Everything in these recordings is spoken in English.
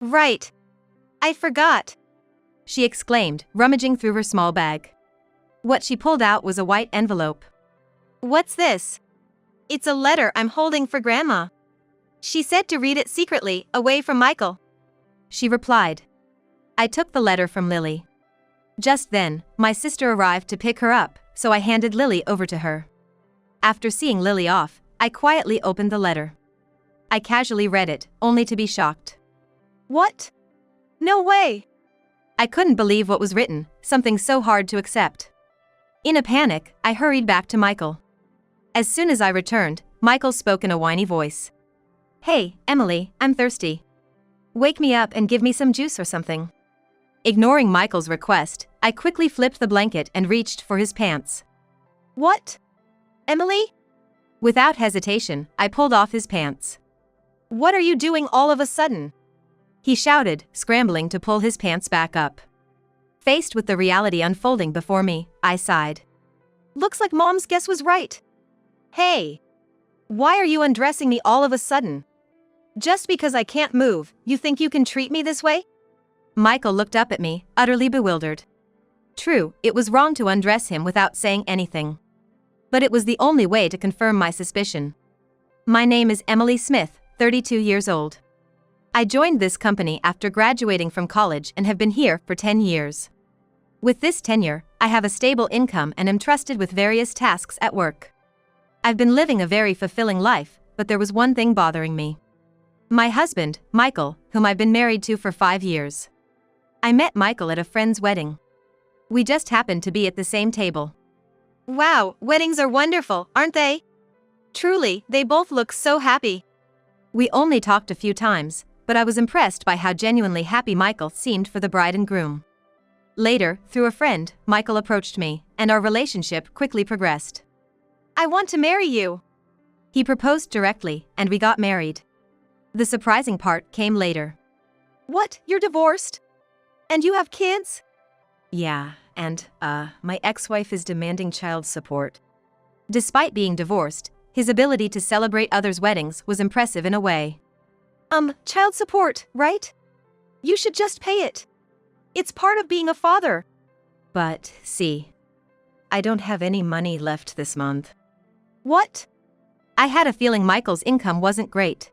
Right. I forgot, she exclaimed, rummaging through her small bag. What she pulled out was a white envelope. What's this? It's a letter I'm holding for Grandma. She said to read it secretly, away from Michael. She replied. I took the letter from Lily. Just then, my sister arrived to pick her up, so I handed Lily over to her. After seeing Lily off, I quietly opened the letter. I casually read it, only to be shocked. What? No way! I couldn't believe what was written, something so hard to accept. In a panic, I hurried back to Michael. As soon as I returned, Michael spoke in a whiny voice. Hey, Emily, I'm thirsty. Wake me up and give me some juice or something. Ignoring Michael's request, I quickly flipped the blanket and reached for his pants. What? Emily? Without hesitation, I pulled off his pants. What are you doing all of a sudden? He shouted, scrambling to pull his pants back up. Faced with the reality unfolding before me, I sighed. Looks like Mom's guess was right. Hey! Why are you undressing me all of a sudden? Just because I can't move, you think you can treat me this way? Michael looked up at me, utterly bewildered. True, it was wrong to undress him without saying anything. But it was the only way to confirm my suspicion. My name is Emily Smith, 32 years old. I joined this company after graduating from college and have been here for 10 years. With this tenure, I have a stable income and am trusted with various tasks at work. I've been living a very fulfilling life, but there was one thing bothering me. My husband, Michael, whom I've been married to for 5 years. I met Michael at a friend's wedding. We just happened to be at the same table. Wow, weddings are wonderful, aren't they? Truly, they both look so happy. We only talked a few times, but I was impressed by how genuinely happy Michael seemed for the bride and groom. Later, through a friend, Michael approached me, and our relationship quickly progressed. I want to marry you. He proposed directly, and we got married. The surprising part came later. What, you're divorced? And you have kids? Yeah, and, my ex-wife is demanding child support. Despite being divorced, his ability to celebrate others' weddings was impressive in a way. Child support, right? You should just pay it. It's part of being a father. But, see, I don't have any money left this month. What? I had a feeling Michael's income wasn't great.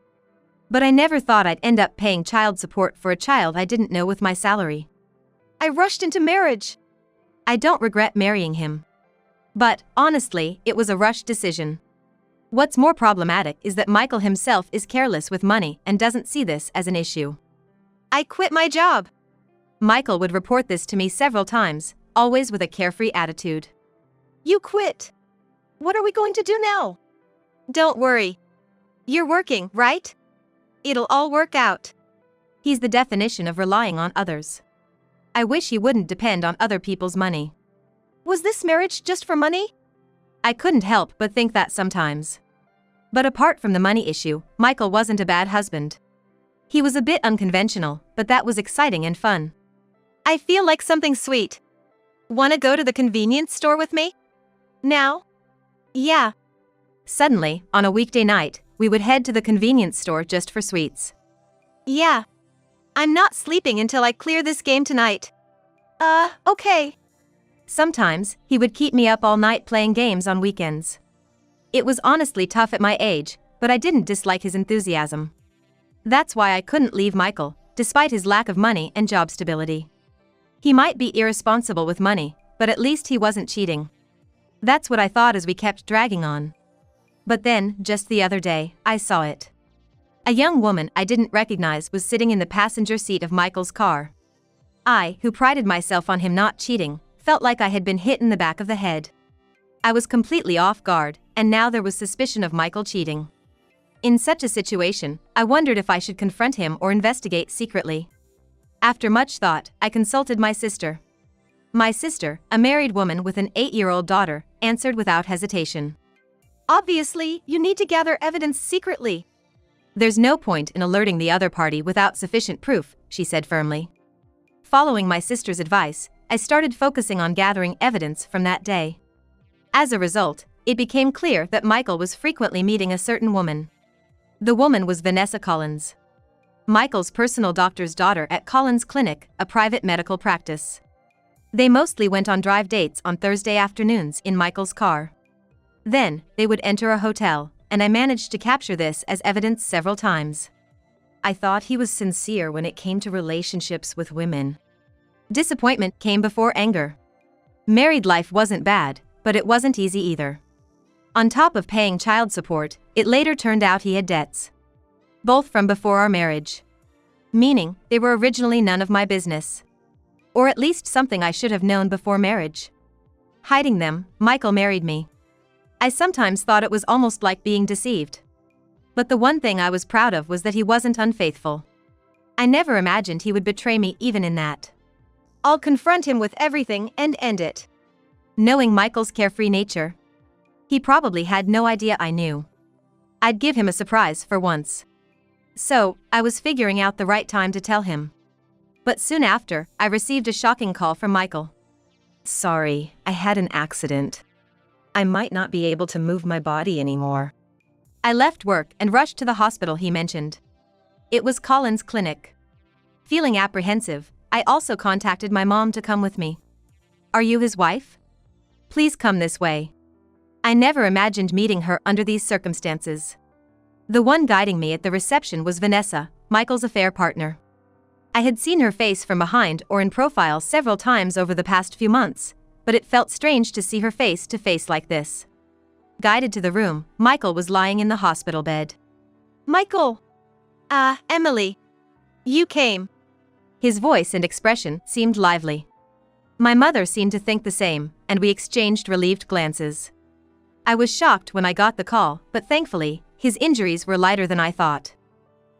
But I never thought I'd end up paying child support for a child I didn't know with my salary. I rushed into marriage. I don't regret marrying him. But, honestly, it was a rushed decision. What's more problematic is that Michael himself is careless with money and doesn't see this as an issue. I quit my job. Michael would report this to me several times, always with a carefree attitude. You quit. What are we going to do now? Don't worry. You're working, right? It'll all work out. He's the definition of relying on others. I wish he wouldn't depend on other people's money. Was this marriage just for money? I couldn't help but think that sometimes. But apart from the money issue, Michael wasn't a bad husband. He was a bit unconventional, but that was exciting and fun. I feel like something sweet. Wanna go to the convenience store with me? Now? Yeah. Suddenly, on a weekday night, we would head to the convenience store just for sweets. Yeah. I'm not sleeping until I clear this game tonight. Okay. Sometimes, he would keep me up all night playing games on weekends. It was honestly tough at my age, but I didn't dislike his enthusiasm. That's why I couldn't leave Michael, despite his lack of money and job stability. He might be irresponsible with money, but at least he wasn't cheating. That's what I thought as we kept dragging on. But then, just the other day, I saw it. A young woman I didn't recognize was sitting in the passenger seat of Michael's car. I, who prided myself on him not cheating, felt like I had been hit in the back of the head. I was completely off guard, and now there was suspicion of Michael cheating. In such a situation, I wondered if I should confront him or investigate secretly. After much thought, I consulted my sister. My sister, a married woman with an 8-year-old daughter, answered without hesitation. Obviously, you need to gather evidence secretly. There's no point in alerting the other party without sufficient proof, she said firmly. Following my sister's advice, I started focusing on gathering evidence from that day. As a result, it became clear that Michael was frequently meeting a certain woman. The woman was Vanessa Collins. Michael's personal doctor's daughter at Collins Clinic, a private medical practice. They mostly went on drive dates on Thursday afternoons in Michael's car. Then, they would enter a hotel, and I managed to capture this as evidence several times. I thought he was sincere when it came to relationships with women. Disappointment came before anger. Married life wasn't bad, but it wasn't easy either. On top of paying child support, it later turned out he had debts. Both from before our marriage. Meaning, they were originally none of my business. Or at least something I should have known before marriage. Hiding them, Michael married me. I sometimes thought it was almost like being deceived. But the one thing I was proud of was that he wasn't unfaithful. I never imagined he would betray me even in that. I'll confront him with everything and end it. Knowing Michael's carefree nature. He probably had no idea I knew. I'd give him a surprise for once. So, I was figuring out the right time to tell him. But soon after, I received a shocking call from Michael. Sorry, I had an accident. I might not be able to move my body anymore. I left work and rushed to the hospital he mentioned. It was Collins Clinic. Feeling apprehensive, I also contacted my mom to come with me. Are you his wife? Please come this way. I never imagined meeting her under these circumstances. The one guiding me at the reception was Vanessa, Michael's affair partner. I had seen her face from behind or in profile several times over the past few months, but it felt strange to see her face to face like this. Guided to the room, Michael was lying in the hospital bed. Michael! Emily. You came. His voice and expression seemed lively. My mother seemed to think the same, and we exchanged relieved glances. I was shocked when I got the call, but thankfully, his injuries were lighter than I thought.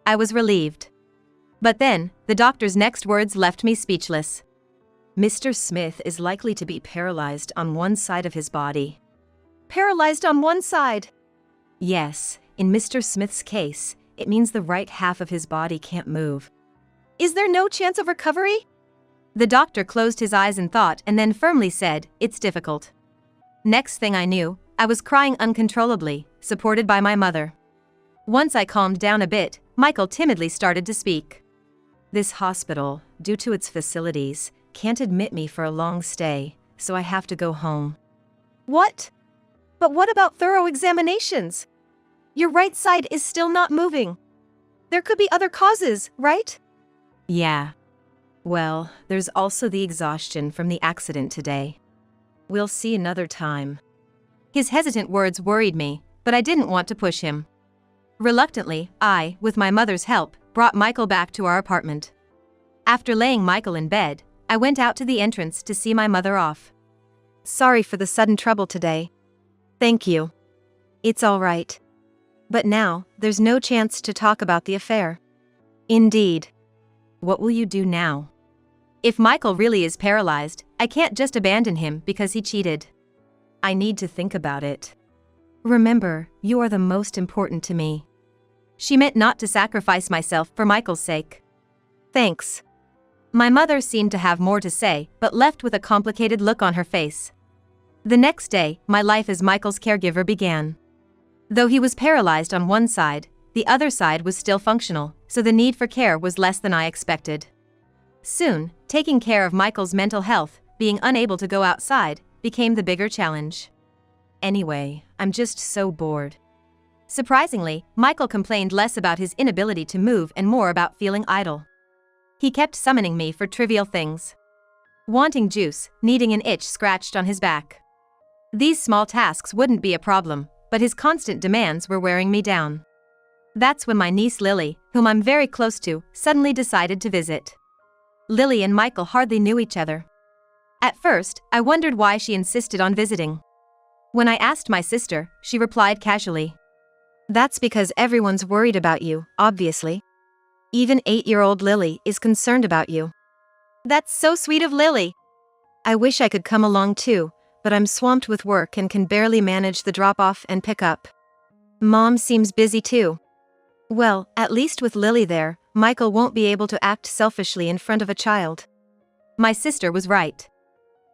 I was relieved. But then, the doctor's next words left me speechless. Mr. Smith is likely to be paralyzed on one side of his body. Paralyzed on one side? Yes, in Mr. Smith's case, it means the right half of his body can't move. Is there no chance of recovery? The doctor closed his eyes in thought and then firmly said, it's difficult. Next thing I knew, I was crying uncontrollably, supported by my mother. Once I calmed down a bit, Michael timidly started to speak. This hospital, due to its facilities, can't admit me for a long stay, so I have to go home. What? But what about thorough examinations? Your right side is still not moving. There could be other causes, right? Yeah. Well, there's also the exhaustion from the accident today. We'll see another time. His hesitant words worried me, but I didn't want to push him. Reluctantly, I, with my mother's help, brought Michael back to our apartment. After laying Michael in bed, I went out to the entrance to see my mother off. Sorry for the sudden trouble today. Thank you. It's all right. But now, there's no chance to talk about the affair. Indeed. What will you do now? If Michael really is paralyzed, I can't just abandon him because he cheated. I need to think about it. Remember, you are the most important to me. She meant not to sacrifice myself for Michael's sake. Thanks. My mother seemed to have more to say, but left with a complicated look on her face. The next day, my life as Michael's caregiver began. Though he was paralyzed on one side, the other side was still functional, so the need for care was less than I expected. Soon, taking care of Michael's mental health, being unable to go outside, became the bigger challenge. Anyway, I'm just so bored. Surprisingly, Michael complained less about his inability to move and more about feeling idle. He kept summoning me for trivial things. Wanting juice, needing an itch scratched on his back. These small tasks wouldn't be a problem, but his constant demands were wearing me down. That's when my niece Lily, whom I'm very close to, suddenly decided to visit. Lily and Michael hardly knew each other. At first, I wondered why she insisted on visiting. When I asked my sister, she replied casually. That's because everyone's worried about you, obviously. Even 8-year-old Lily is concerned about you. That's so sweet of Lily. I wish I could come along too, but I'm swamped with work and can barely manage the drop-off and pick-up. Mom seems busy too. Well, at least with Lily there, Michael won't be able to act selfishly in front of a child. My sister was right.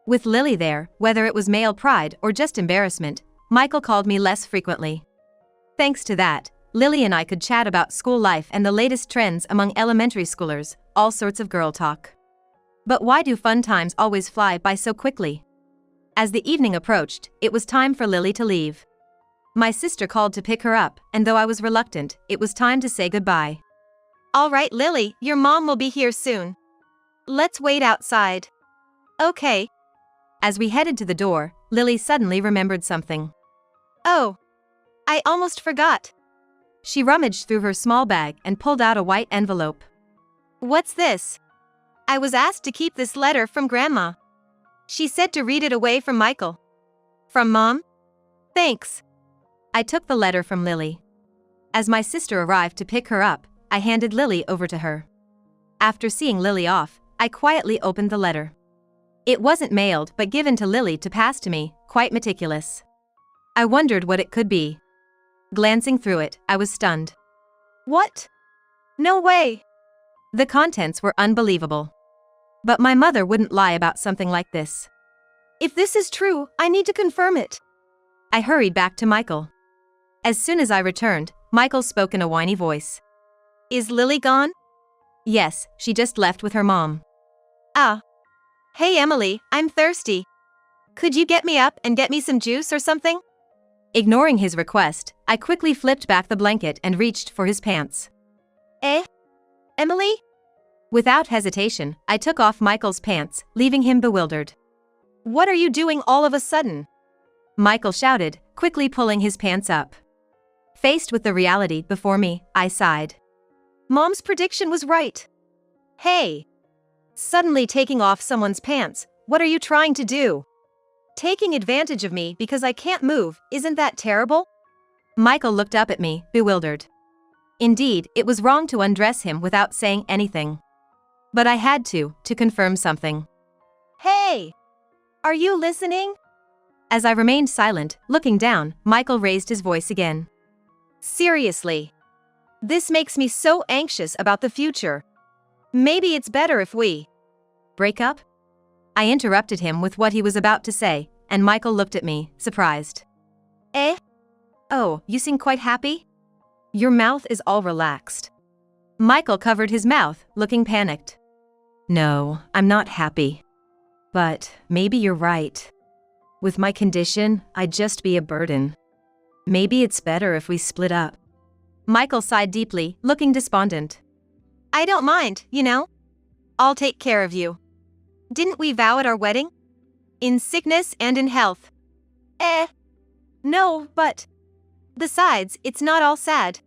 With Lily there, whether it was male pride or just embarrassment, Michael called me less frequently. Thanks to that, Lily and I could chat about school life and the latest trends among elementary schoolers, all sorts of girl talk. But why do fun times always fly by so quickly? As the evening approached, it was time for Lily to leave. My sister called to pick her up, and though I was reluctant, it was time to say goodbye. All right, Lily, your mom will be here soon. Let's wait outside. Okay. As we headed to the door, Lily suddenly remembered something. Oh, I almost forgot. She rummaged through her small bag and pulled out a white envelope. What's this? I was asked to keep this letter from Grandma. She said to read it away from Michael. From Mom? Thanks. I took the letter from Lily. As my sister arrived to pick her up, I handed Lily over to her. After seeing Lily off, I quietly opened the letter. It wasn't mailed but given to Lily to pass to me, quite meticulous. I wondered what it could be. Glancing through it, I was stunned. What? No way! The contents were unbelievable. But my mother wouldn't lie about something like this. If this is true, I need to confirm it. I hurried back to Michael. As soon as I returned, Michael spoke in a whiny voice. Is Lily gone? Yes, she just left with her mom. Ah. Hey Emily, I'm thirsty. Could you get me up and get me some juice or something? Ignoring his request, I quickly flipped back the blanket and reached for his pants. Emily? Without hesitation, I took off Michael's pants, leaving him bewildered. What are you doing all of a sudden? Michael shouted, quickly pulling his pants up. Faced with the reality before me, I sighed. Mom's prediction was right. Hey! Suddenly taking off someone's pants, what are you trying to do? Taking advantage of me because I can't move, isn't that terrible? Michael looked up at me, bewildered. Indeed, it was wrong to undress him without saying anything. But I had to confirm something. Hey! Are you listening? As I remained silent, looking down, Michael raised his voice again. Seriously. This makes me so anxious about the future. Maybe it's better if we break up? I interrupted him with what he was about to say, and Michael looked at me, surprised. Oh, you seem quite happy? Your mouth is all relaxed. Michael covered his mouth, looking panicked. No, I'm not happy. But maybe you're right. With my condition, I'd just be a burden. Maybe it's better if we split up. Michael sighed deeply, looking despondent. I don't mind, you know. I'll take care of you. Didn't we vow at our wedding? In sickness and in health. No, but... Besides, it's not all sad.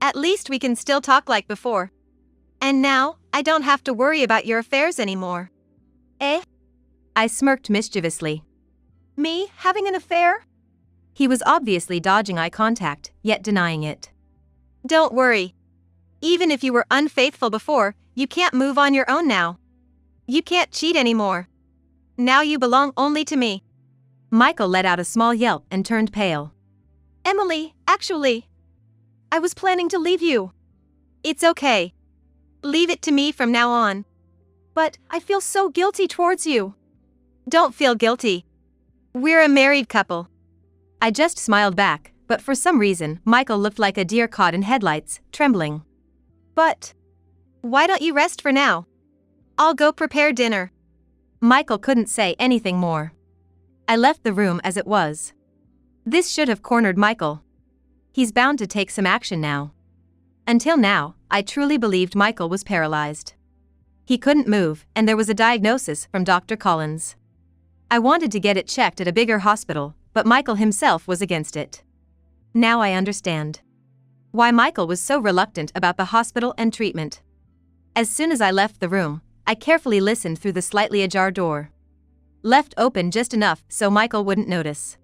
At least we can still talk like before. And now, I don't have to worry about your affairs anymore. I smirked mischievously. Me, having an affair? He was obviously dodging eye contact, yet denying it. Don't worry. Even if you were unfaithful before, you can't move on your own now. You can't cheat anymore. Now you belong only to me. Michael let out a small yelp and turned pale. Emily, actually, I was planning to leave you. It's okay. Leave it to me from now on. But I feel so guilty towards you. Don't feel guilty. We're a married couple. I just smiled back, but for some reason, Michael looked like a deer caught in headlights, trembling. But why don't you rest for now? I'll go prepare dinner. Michael couldn't say anything more. I left the room as it was. This should have cornered Michael. He's bound to take some action now. Until now, I truly believed Michael was paralyzed. He couldn't move, and there was a diagnosis from Dr. Collins. I wanted to get it checked at a bigger hospital, but Michael himself was against it. Now I understand why Michael was so reluctant about the hospital and treatment. As soon as I left the room, I carefully listened through the slightly ajar door. Left open just enough so Michael wouldn't notice.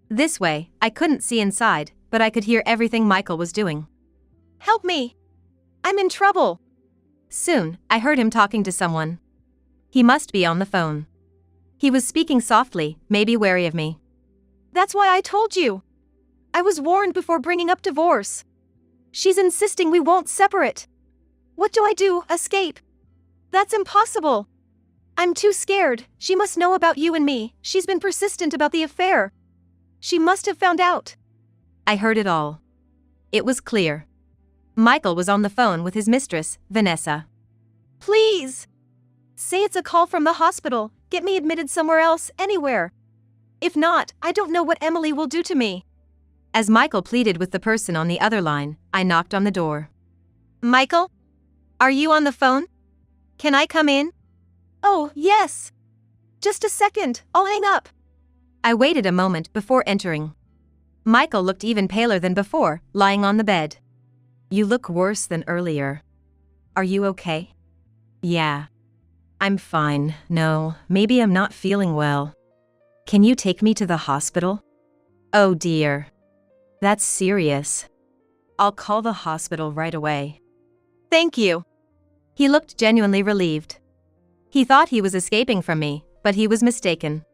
This way, I couldn't see inside, but I could hear everything Michael was doing. Help me! I'm in trouble! Soon, I heard him talking to someone. He must be on the phone. He was speaking softly, maybe wary of me. That's why I told you. I was warned before bringing up divorce. She's insisting we won't separate. What do I do? Escape? That's impossible. I'm too scared. She must know about you and me. She's been persistent about the affair. She must have found out. I heard it all. It was clear. Michael was on the phone with his mistress, Vanessa. Please! Say it's a call from the hospital. Get me admitted somewhere else, anywhere. If not, I don't know what Emily will do to me. As Michael pleaded with the person on the other line, I knocked on the door. Michael? Are you on the phone? Can I come in? Oh, yes. Just a second, I'll hang up. I waited a moment before entering. Michael looked even paler than before, lying on the bed. You look worse than earlier. Are you okay? Yeah. I'm fine. No, maybe I'm not feeling well. Can you take me to the hospital? Oh dear. That's serious. I'll call the hospital right away. Thank you. He looked genuinely relieved. He thought he was escaping from me, but he was mistaken.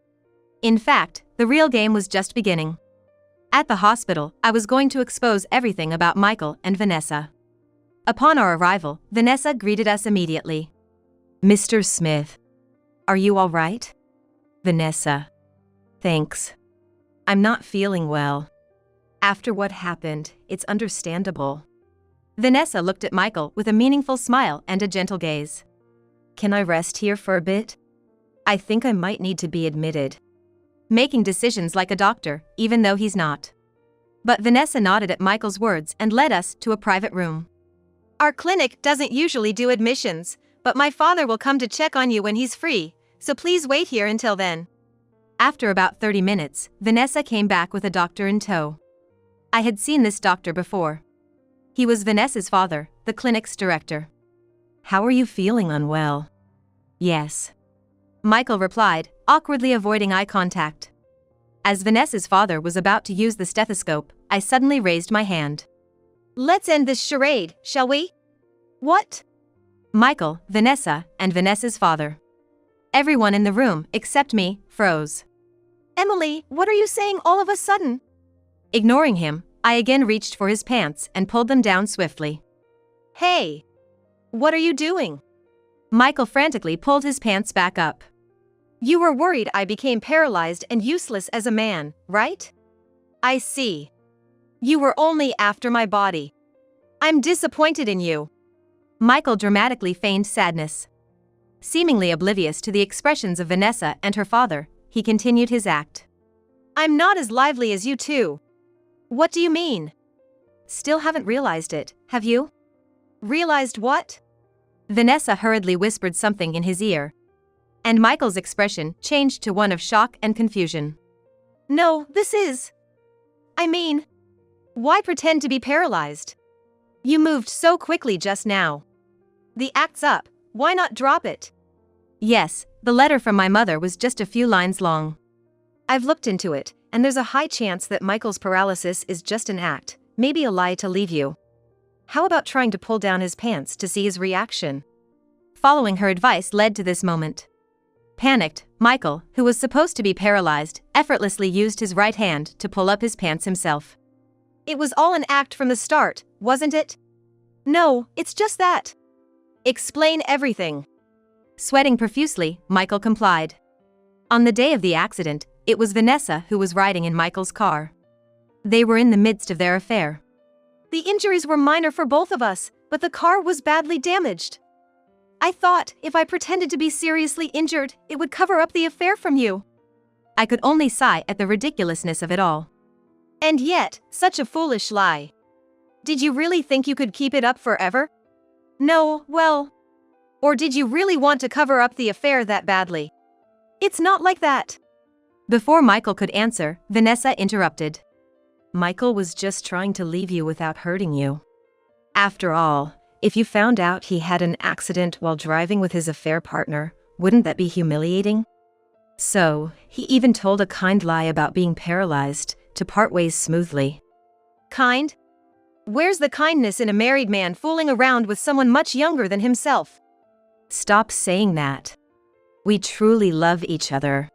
In fact, the real game was just beginning. At the hospital, I was going to expose everything about Michael and Vanessa. Upon our arrival, Vanessa greeted us immediately. Mr. Smith. Are you all right? Vanessa. Thanks. I'm not feeling well. After what happened, it's understandable. Vanessa looked at Michael with a meaningful smile and a gentle gaze. Can I rest here for a bit? I think I might need to be admitted. Making decisions like a doctor, even though he's not. But Vanessa nodded at Michael's words and led us to a private room. Our clinic doesn't usually do admissions, but my father will come to check on you when he's free, so please wait here until then. After about 30 minutes, Vanessa came back with a doctor in tow. I had seen this doctor before. He was Vanessa's father, the clinic's director. How are you feeling unwell? Yes. Michael replied, awkwardly avoiding eye contact. As Vanessa's father was about to use the stethoscope, I suddenly raised my hand. Let's end this charade, shall we? What? Michael, Vanessa, and Vanessa's father. Everyone in the room, except me, froze. Emily, what are you saying all of a sudden? Ignoring him, I again reached for his pants and pulled them down swiftly. Hey! What are you doing? Michael frantically pulled his pants back up. You were worried I became paralyzed and useless as a man, right? I see. You were only after my body. I'm disappointed in you. Michael dramatically feigned sadness. Seemingly oblivious to the expressions of Vanessa and her father, he continued his act. I'm not as lively as you two. What do you mean? Still haven't realized it, have you? Realized what? Vanessa hurriedly whispered something in his ear. And Michael's expression changed to one of shock and confusion. No, I mean, why pretend to be paralyzed? You moved so quickly just now. The act's up, why not drop it? Yes, the letter from my mother was just a few lines long. I've looked into it, and there's a high chance that Michael's paralysis is just an act, maybe a lie to leave you. How about trying to pull down his pants to see his reaction? Following her advice led to this moment. Panicked, Michael, who was supposed to be paralyzed, effortlessly used his right hand to pull up his pants himself. It was all an act from the start, wasn't it? No, it's just that. Explain everything. Sweating profusely, Michael complied. On the day of the accident, it was Vanessa who was riding in Michael's car. They were in the midst of their affair. The injuries were minor for both of us, but the car was badly damaged. I thought, if I pretended to be seriously injured, it would cover up the affair from you. I could only sigh at the ridiculousness of it all. And yet, such a foolish lie. Did you really think you could keep it up forever? No, well... Or did you really want to cover up the affair that badly? It's not like that. Before Michael could answer, Vanessa interrupted. Michael was just trying to leave you without hurting you. After all, if you found out he had an accident while driving with his affair partner, wouldn't that be humiliating? So, he even told a kind lie about being paralyzed, to part ways smoothly. Kind? Where's the kindness in a married man fooling around with someone much younger than himself? Stop saying that. We truly love each other.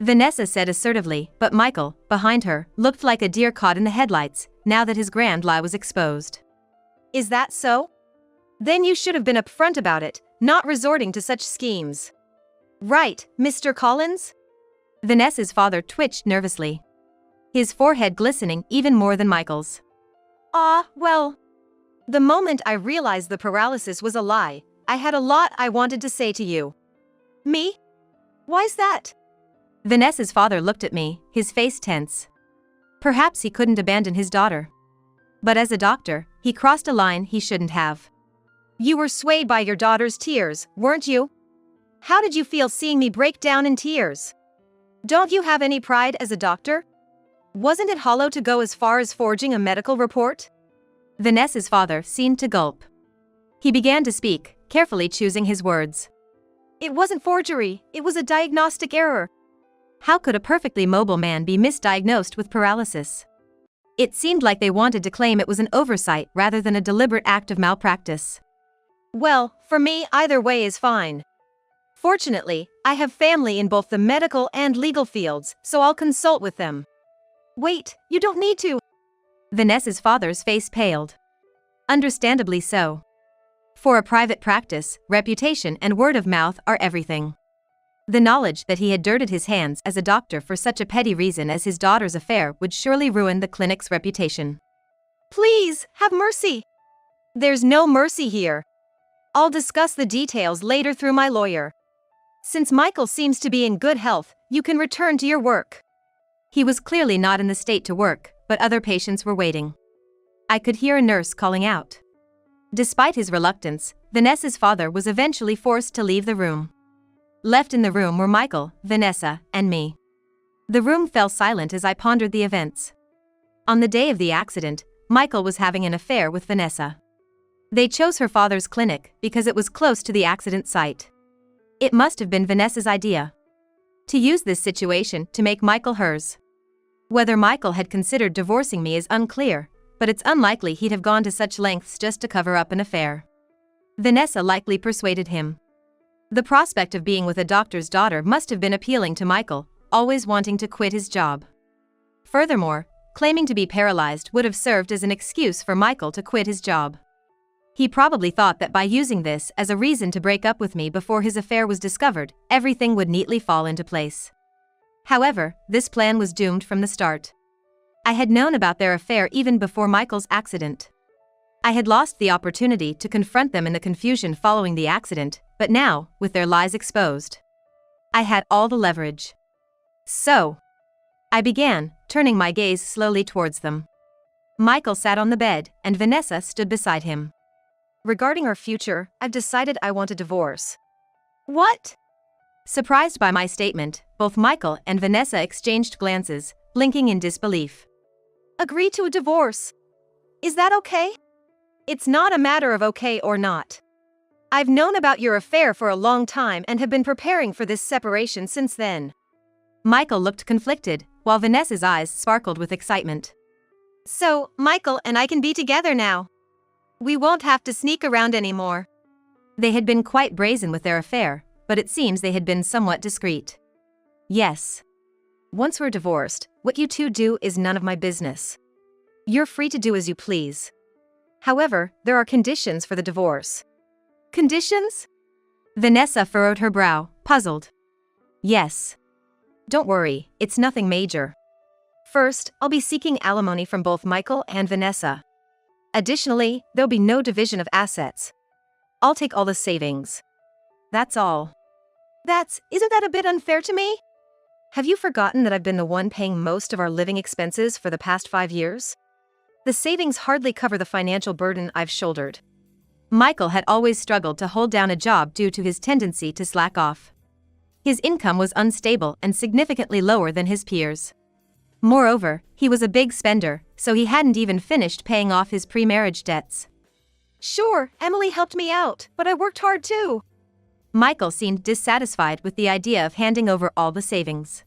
Vanessa said assertively, but Michael, behind her, looked like a deer caught in the headlights, now that his grand lie was exposed. Is that so? Then you should have been upfront about it, not resorting to such schemes. Right, Mr. Collins? Vanessa's father twitched nervously. His forehead glistening even more than Michael's. Well. The moment I realized the paralysis was a lie, I had a lot I wanted to say to you. Me? Why's that? Vanessa's father looked at me, his face tense. Perhaps he couldn't abandon his daughter. But as a doctor, he crossed a line he shouldn't have. You were swayed by your daughter's tears, weren't you? How did you feel seeing me break down in tears? Don't you have any pride as a doctor? Wasn't it hollow to go as far as forging a medical report? Vanessa's father seemed to gulp. He began to speak, carefully choosing his words. It wasn't forgery, it was a diagnostic error. How could a perfectly mobile man be misdiagnosed with paralysis? It seemed like they wanted to claim it was an oversight rather than a deliberate act of malpractice. Well, for me, either way is fine. Fortunately, I have family in both the medical and legal fields, so I'll consult with them. Wait, you don't need to. Vanessa's father's face paled. Understandably so. For a private practice, reputation and word of mouth are everything. The knowledge that he had dirtied his hands as a doctor for such a petty reason as his daughter's affair would surely ruin the clinic's reputation. Please, have mercy. There's no mercy here. I'll discuss the details later through my lawyer. Since Michael seems to be in good health, you can return to your work. He was clearly not in the state to work, but other patients were waiting. I could hear a nurse calling out. Despite his reluctance, Vanessa's father was eventually forced to leave the room. Left in the room were Michael, Vanessa, and me. The room fell silent as I pondered the events. On the day of the accident, Michael was having an affair with Vanessa. They chose her father's clinic because it was close to the accident site. It must have been Vanessa's idea to use this situation to make Michael hers. Whether Michael had considered divorcing me is unclear, but it's unlikely he'd have gone to such lengths just to cover up an affair. Vanessa likely persuaded him. The prospect of being with a doctor's daughter must have been appealing to Michael, always wanting to quit his job. Furthermore, claiming to be paralyzed would have served as an excuse for Michael to quit his job. He probably thought that by using this as a reason to break up with me before his affair was discovered, everything would neatly fall into place. However, this plan was doomed from the start. I had known about their affair even before Michael's accident. I had lost the opportunity to confront them in the confusion following the accident, but now, with their lies exposed, I had all the leverage. So, I began, turning my gaze slowly towards them. Michael sat on the bed, and Vanessa stood beside him. Regarding our future, I've decided I want a divorce. What? Surprised by my statement, both Michael and Vanessa exchanged glances, blinking in disbelief. Agree to a divorce. Is that okay? It's not a matter of okay or not. I've known about your affair for a long time and have been preparing for this separation since then. Michael looked conflicted, while Vanessa's eyes sparkled with excitement. So, Michael and I can be together now. We won't have to sneak around anymore. They had been quite brazen with their affair, but it seems they had been somewhat discreet. Yes. Once we're divorced, what you two do is none of my business. You're free to do as you please. However, there are conditions for the divorce. Conditions? Vanessa furrowed her brow, puzzled. Yes. Don't worry, it's nothing major. First, I'll be seeking alimony from both Michael and Vanessa. Additionally, there'll be no division of assets. I'll take all the savings. That's all. Isn't that a bit unfair to me? Have you forgotten that I've been the one paying most of our living expenses for the past 5 years? The savings hardly cover the financial burden I've shouldered. Michael had always struggled to hold down a job due to his tendency to slack off. His income was unstable and significantly lower than his peers. Moreover, he was a big spender, so he hadn't even finished paying off his pre-marriage debts. Sure, Emily helped me out, but I worked hard too. Michael seemed dissatisfied with the idea of handing over all the savings.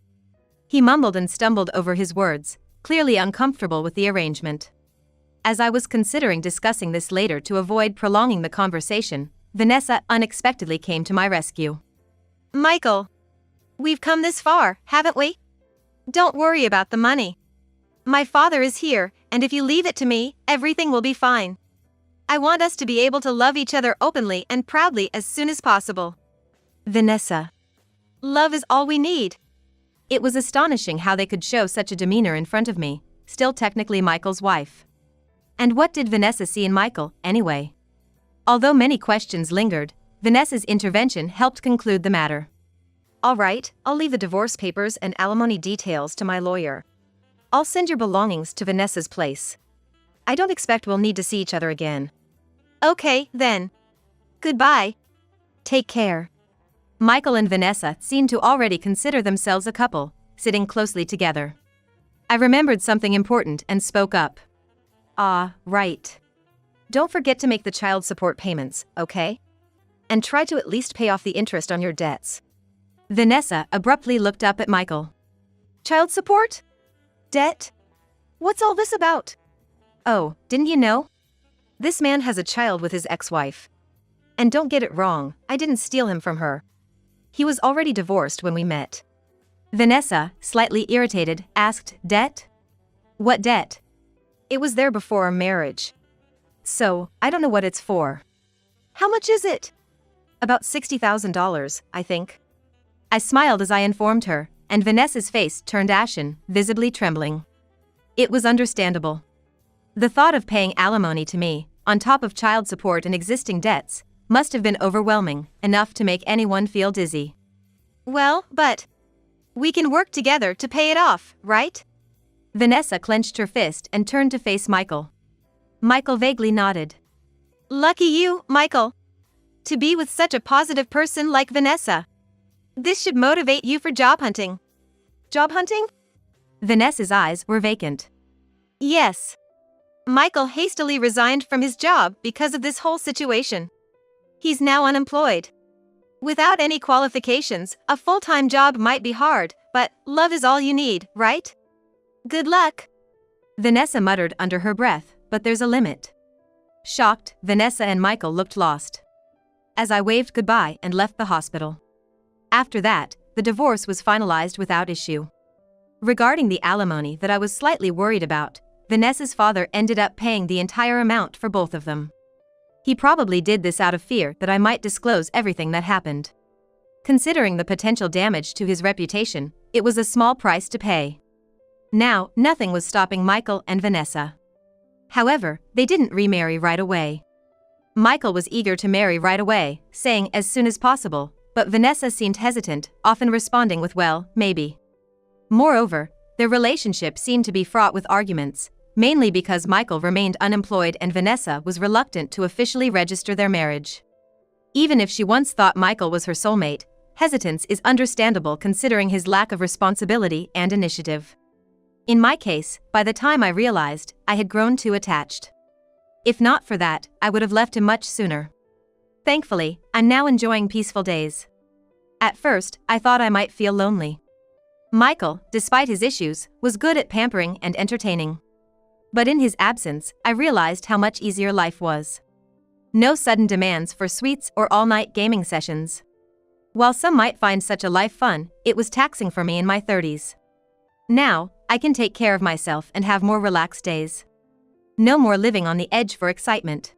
He mumbled and stumbled over his words, clearly uncomfortable with the arrangement. As I was considering discussing this later to avoid prolonging the conversation, Vanessa unexpectedly came to my rescue. Michael, we've come this far, haven't we? Don't worry about the money. My father is here, and if you leave it to me, everything will be fine. I want us to be able to love each other openly and proudly as soon as possible. Vanessa. Love is all we need. It was astonishing how they could show such a demeanor in front of me, still technically Michael's wife. And what did Vanessa see in Michael, anyway? Although many questions lingered, Vanessa's intervention helped conclude the matter. All right, I'll leave the divorce papers and alimony details to my lawyer. I'll send your belongings to Vanessa's place. I don't expect we'll need to see each other again. Okay, then. Goodbye. Take care. Michael and Vanessa seemed to already consider themselves a couple, sitting closely together. I remembered something important and spoke up. Right. Don't forget to make the child support payments, okay? And try to at least pay off the interest on your debts. Vanessa abruptly looked up at Michael. Child support? Debt? What's all this about? Oh, didn't you know? This man has a child with his ex-wife. And don't get it wrong, I didn't steal him from her. He was already divorced when we met. Vanessa, slightly irritated, asked, Debt? What debt? It was there before our marriage. So, I don't know what it's for. How much is it? About $60,000, I think. I smiled as I informed her, and Vanessa's face turned ashen, visibly trembling. It was understandable. The thought of paying alimony to me, on top of child support and existing debts, must have been overwhelming, enough to make anyone feel dizzy. Well, but we can work together to pay it off, right? Vanessa clenched her fist and turned to face Michael. Michael vaguely nodded. Lucky you, Michael. To be with such a positive person like Vanessa. This should motivate you for job hunting. Job hunting? Vanessa's eyes were vacant. Yes. Michael hastily resigned from his job because of this whole situation. He's now unemployed. Without any qualifications, a full-time job might be hard, but love is all you need, right? Good luck. Vanessa muttered under her breath, but there's a limit. Shocked, Vanessa and Michael looked lost. As I waved goodbye and left the hospital. After that, the divorce was finalized without issue. Regarding the alimony that I was slightly worried about, Vanessa's father ended up paying the entire amount for both of them. He probably did this out of fear that I might disclose everything that happened. Considering the potential damage to his reputation, it was a small price to pay. Now, nothing was stopping Michael and Vanessa. However, they didn't remarry right away. Michael was eager to marry right away, saying as soon as possible, but Vanessa seemed hesitant, often responding with well, maybe. Moreover, their relationship seemed to be fraught with arguments, mainly because Michael remained unemployed and Vanessa was reluctant to officially register their marriage. Even if she once thought Michael was her soulmate, hesitance is understandable considering his lack of responsibility and initiative. In my case, by the time I realized, I had grown too attached. If not for that, I would have left him much sooner. Thankfully, I'm now enjoying peaceful days. At first, I thought I might feel lonely. Michael, despite his issues, was good at pampering and entertaining. But in his absence, I realized how much easier life was. No sudden demands for sweets or all-night gaming sessions. While some might find such a life fun, it was taxing for me in my 30s. Now, I can take care of myself and have more relaxed days. No more living on the edge for excitement.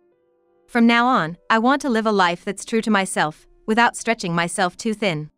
From now on, I want to live a life that's true to myself, without stretching myself too thin.